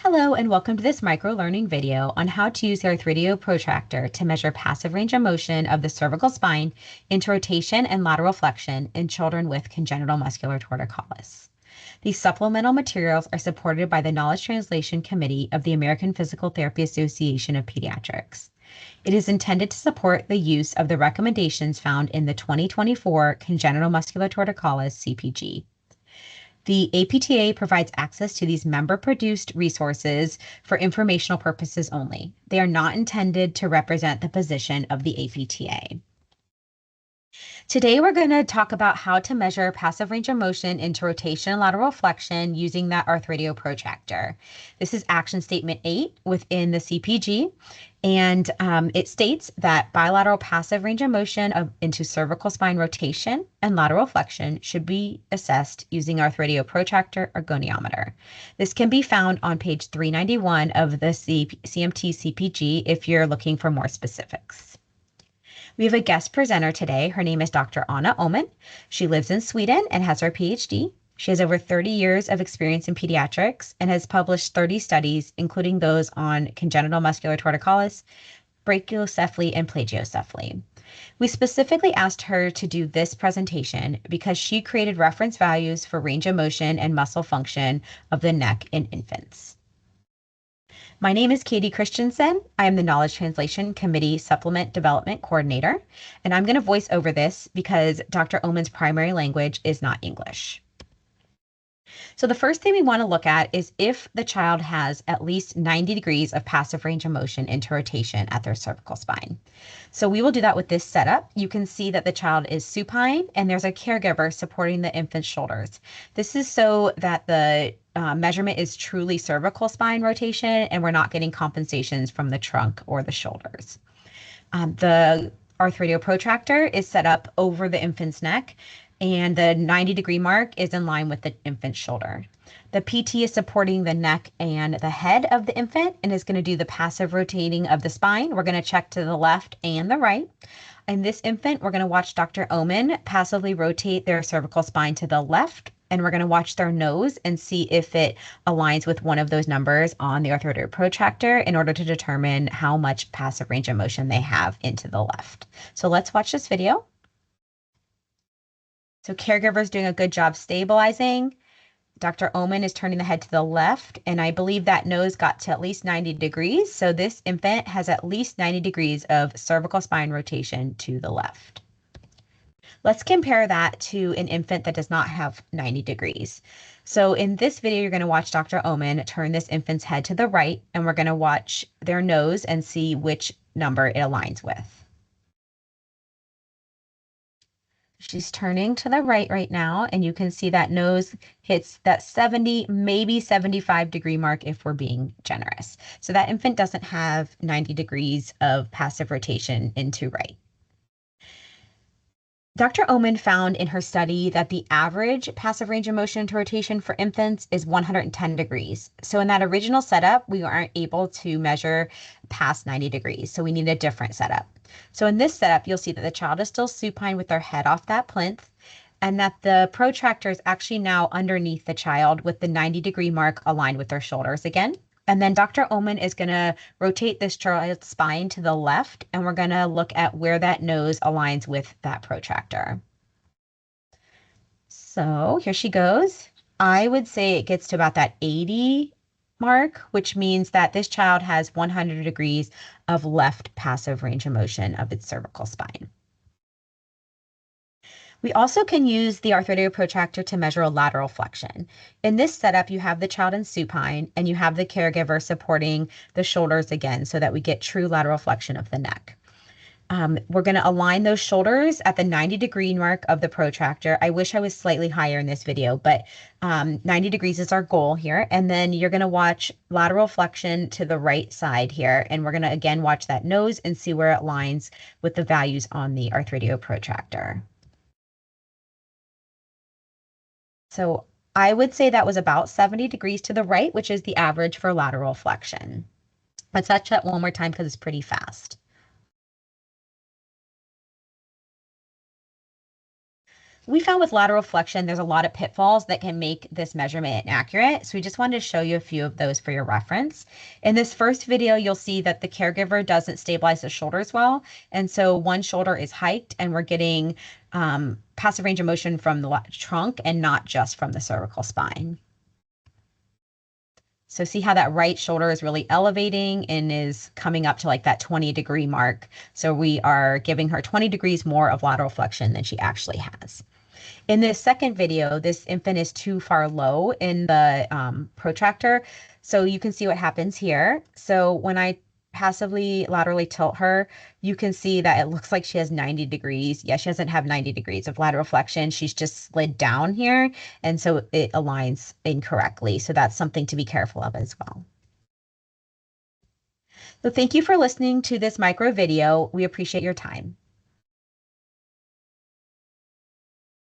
Hello and welcome to this micro-learning video on how to use the Arthrodial Protractor to measure passive range of motion of the cervical spine into rotation and lateral flexion in children with congenital muscular torticollis. These supplemental materials are supported by the Knowledge Translation Committee of the American Physical Therapy Association of Pediatrics. It is intended to support the use of the recommendations found in the 2024 Congenital Muscular Torticollis CPG. The APTA provides access to these member-produced resources for informational purposes only. They are not intended to represent the position of the APTA. Today, we're going to talk about how to measure passive range of motion into rotation and lateral flexion using that Arthrodial Protractor. This is action statement 8 within the CPG, and it states that bilateral passive range of motion into cervical spine rotation and lateral flexion should be assessed using Arthrodial Protractor or goniometer. This can be found on page 391 of the CMT CPG if you're looking for more specifics. We have a guest presenter today. Her name is Dr. Anna Oman. She lives in Sweden and has her PhD. She has over 30 years of experience in pediatrics and has published 30 studies, including those on congenital muscular torticollis, brachiocephaly, and plagiocephaly. We specifically asked her to do this presentation because she created reference values for range of motion and muscle function of the neck in infants. My name is Katie Christensen. I am the Knowledge Translation Committee Supplement Development Coordinator, and I'm going to voice over this because Dr. Oman's primary language is not English. So the first thing we want to look at is if the child has at least 90 degrees of passive range of motion into rotation at their cervical spine. So we will do that with this setup. You can see that the child is supine and there's a caregiver supporting the infant's shoulders. This is so that the measurement is truly cervical spine rotation and we're not getting compensations from the trunk or the shoulders. The Arthrodial Protractor is set up over the infant's neck, and the 90-degree mark is in line with the infant's shoulder. The PT is supporting the neck and the head of the infant and is going to do the passive rotating of the spine. We're going to check to the left and the right. In this infant, we're going to watch Dr. Oman passively rotate their cervical spine to the left, and we're going to watch their nose and see if it aligns with one of those numbers on the Arthrodial Protractor in order to determine how much passive range of motion they have into the left. So let's watch this video. So caregiver's doing a good job stabilizing. Dr. Oman is turning the head to the left, and I believe that nose got to at least 90 degrees. So this infant has at least 90 degrees of cervical spine rotation to the left. Let's compare that to an infant that does not have 90 degrees. So in this video, you're going to watch Dr. Oman turn this infant's head to the right, and we're going to watch their nose and see which number it aligns with. She's turning to the right now, and you can see that nose hits that 70, maybe 75 degree mark if we're being generous. So that infant doesn't have 90 degrees of passive rotation into right. Dr. Oman found in her study that the average passive range of motion to rotation for infants is 110 degrees. So in that original setup, we aren't able to measure past 90 degrees. So we need a different setup. So in this setup, you'll see that the child is still supine with their head off that plinth, and that the protractor is actually now underneath the child with the 90-degree mark aligned with their shoulders again. And then Dr. Oman is going to rotate this child's spine to the left, and we're going to look at where that nose aligns with that protractor. So here she goes. I would say it gets to about that 80 mark, which means that this child has 100 degrees of left passive range of motion of its cervical spine. We also can use the Arthrodial Protractor to measure a lateral flexion. In this setup, you have the child in supine and you have the caregiver supporting the shoulders again so that we get true lateral flexion of the neck. We're going to align those shoulders at the 90-degree mark of the protractor. I wish I was slightly higher in this video, but 90 degrees is our goal here. And then you're going to watch lateral flexion to the right side here. And we're going to again watch that nose and see where it aligns with the values on the Arthrodial Protractor. So I would say that was about 70 degrees to the right, which is the average for lateral flexion. Let's touch that one more time because it's pretty fast. We found with lateral flexion, there's a lot of pitfalls that can make this measurement inaccurate. So we just wanted to show you a few of those for your reference. In this first video, you'll see that the caregiver doesn't stabilize the shoulders well. And so one shoulder is hiked and we're getting passive range of motion from the trunk and not just from the cervical spine. So see how that right shoulder is really elevating and is coming up to like that 20-degree mark. So we are giving her 20 degrees more of lateral flexion than she actually has. In this second video, this infant is too far low in the protractor. So you can see what happens here. So when I passively laterally tilt her, you can see that it looks like she has 90 degrees. Yeah, she doesn't have 90 degrees of lateral flexion. She's just slid down here. And so it aligns incorrectly. So that's something to be careful of as well. So thank you for listening to this micro video. We appreciate your time.